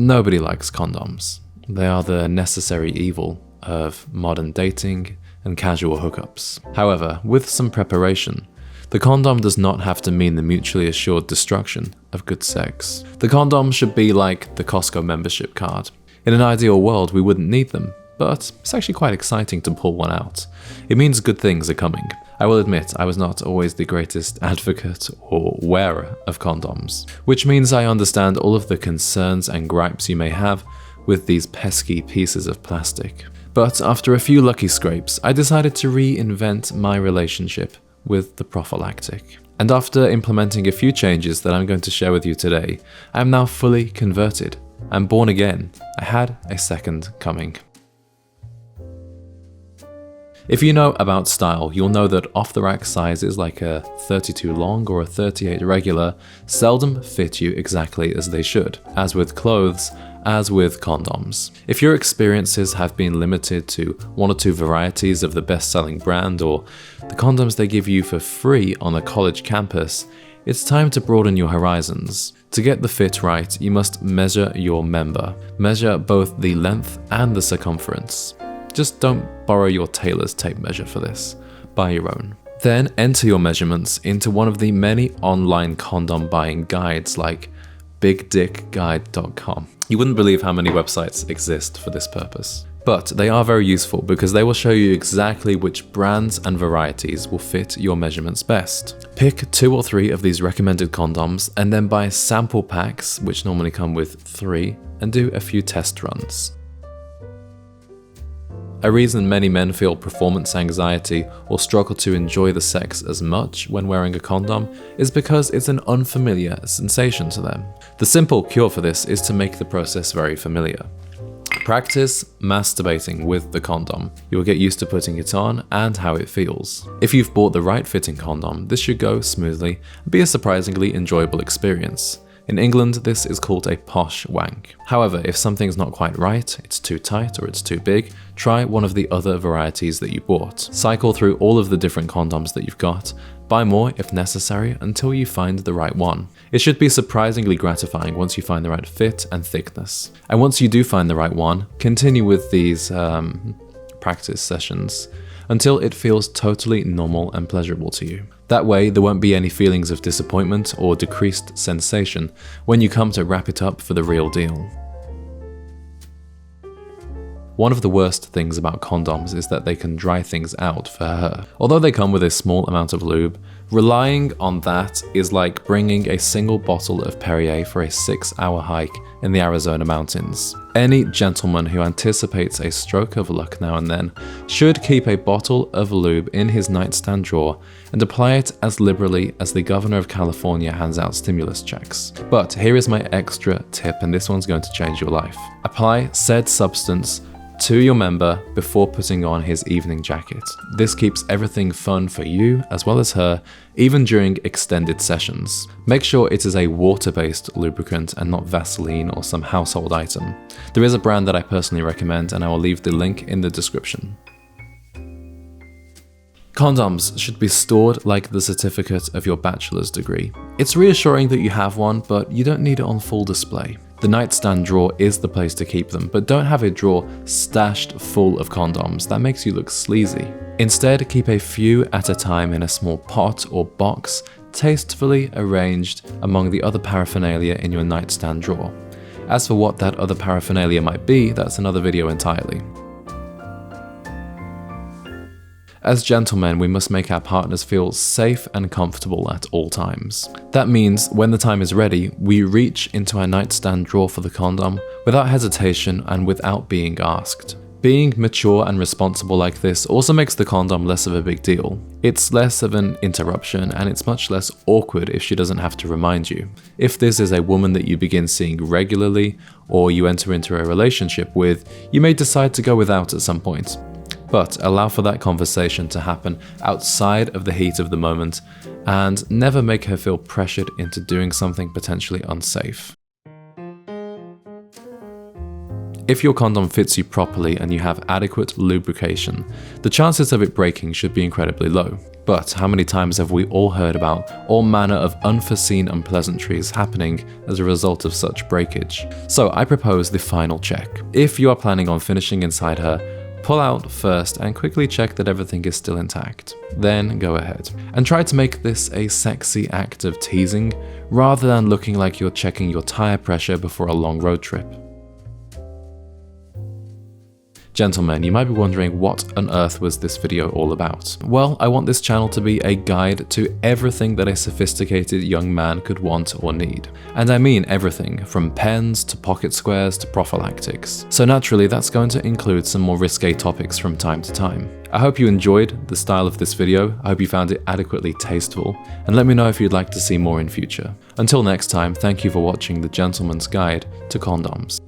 Nobody likes condoms. They are the necessary evil of modern dating and casual hookups. However, with some preparation, the condom does not have to mean the mutually assured destruction of good sex. The condom should be like the Costco membership card. In an ideal world, we wouldn't need them, but it's actually quite exciting to pull one out. It means good things are coming. I will admit I was not always the greatest advocate or wearer of condoms, which means I understand all of the concerns and gripes you may have with these pesky pieces of plastic. But after a few lucky scrapes, I decided to reinvent my relationship with the prophylactic. And after implementing a few changes that I'm going to share with you today, I am now fully converted. I'm born again. I had a second coming. If you know about style, you'll know that off-the-rack sizes like a 32 long or a 38 regular seldom fit you exactly as they should, as with clothes, as with condoms. If your experiences have been limited to one or two varieties of the best-selling brand or the condoms they give you for free on a college campus, it's time to broaden your horizons. To get the fit right, you must measure your member. Measure both the length and the circumference. Just don't borrow your tailor's tape measure for this. Buy your own. Then enter your measurements into one of the many online condom buying guides like bigdickguide.com. You wouldn't believe how many websites exist for this purpose. But they are very useful because they will show you exactly which brands and varieties will fit your measurements best. Pick 2 or 3 of these recommended condoms and then buy sample packs, which normally come with 3, and do a few test runs. A reason many men feel performance anxiety or struggle to enjoy the sex as much when wearing a condom is because it's an unfamiliar sensation to them. The simple cure for this is to make the process very familiar. Practice masturbating with the condom. You will get used to putting it on and how it feels. If you've bought the right fitting condom, this should go smoothly and be a surprisingly enjoyable experience. In England, this is called a posh wank. However, if something's not quite right, it's too tight or it's too big, try one of the other varieties that you bought. Cycle through all of the different condoms that you've got, buy more if necessary until you find the right one. It should be surprisingly gratifying once you find the right fit and thickness. And once you do find the right one, continue with these practice sessions until it feels totally normal and pleasurable to you. That way, there won't be any feelings of disappointment or decreased sensation when you come to wrap it up for the real deal. One of the worst things about condoms is that they can dry things out for her. Although they come with a small amount of lube, relying on that is like bringing a single bottle of Perrier for a 6-hour hike in the Arizona mountains. Any gentleman who anticipates a stroke of luck now and then should keep a bottle of lube in his nightstand drawer and apply it as liberally as the governor of California hands out stimulus checks. But here is my extra tip, and this one's going to change your life. Apply said substance to your member before putting on his evening jacket. This keeps everything fun for you as well as her, even during extended sessions. Make sure it is a water-based lubricant and not Vaseline or some household item. There is a brand that I personally recommend, and I will leave the link in the description. Condoms should be stored like the certificate of your bachelor's degree. It's reassuring that you have one, but you don't need it on full display. The nightstand drawer is the place to keep them, but don't have a drawer stashed full of condoms. That makes you look sleazy. Instead, keep a few at a time in a small pot or box, tastefully arranged among the other paraphernalia in your nightstand drawer. As for what that other paraphernalia might be, that's another video entirely. As gentlemen, we must make our partners feel safe and comfortable at all times. That means when the time is ready, we reach into our nightstand drawer for the condom without hesitation and without being asked. Being mature and responsible like this also makes the condom less of a big deal. It's less of an interruption, and it's much less awkward if she doesn't have to remind you. If this is a woman that you begin seeing regularly or you enter into a relationship with, you may decide to go without at some point. But allow for that conversation to happen outside of the heat of the moment, and never make her feel pressured into doing something potentially unsafe. If your condom fits you properly and you have adequate lubrication, the chances of it breaking should be incredibly low. But how many times have we all heard about all manner of unforeseen unpleasantries happening as a result of such breakage? So I propose the final check. If you are planning on finishing inside her, pull out first and quickly check that everything is still intact. Then go ahead and try to make this a sexy act of teasing rather than looking like you're checking your tire pressure before a long road trip. Gentlemen, you might be wondering what on earth was this video all about? Well, I want this channel to be a guide to everything that a sophisticated young man could want or need. And I mean everything, from pens to pocket squares to prophylactics. So naturally, that's going to include some more risque topics from time to time. I hope you enjoyed the style of this video, I hope you found it adequately tasteful, and let me know if you'd like to see more in future. Until next time, thank you for watching the Gentleman's Guide to Condoms.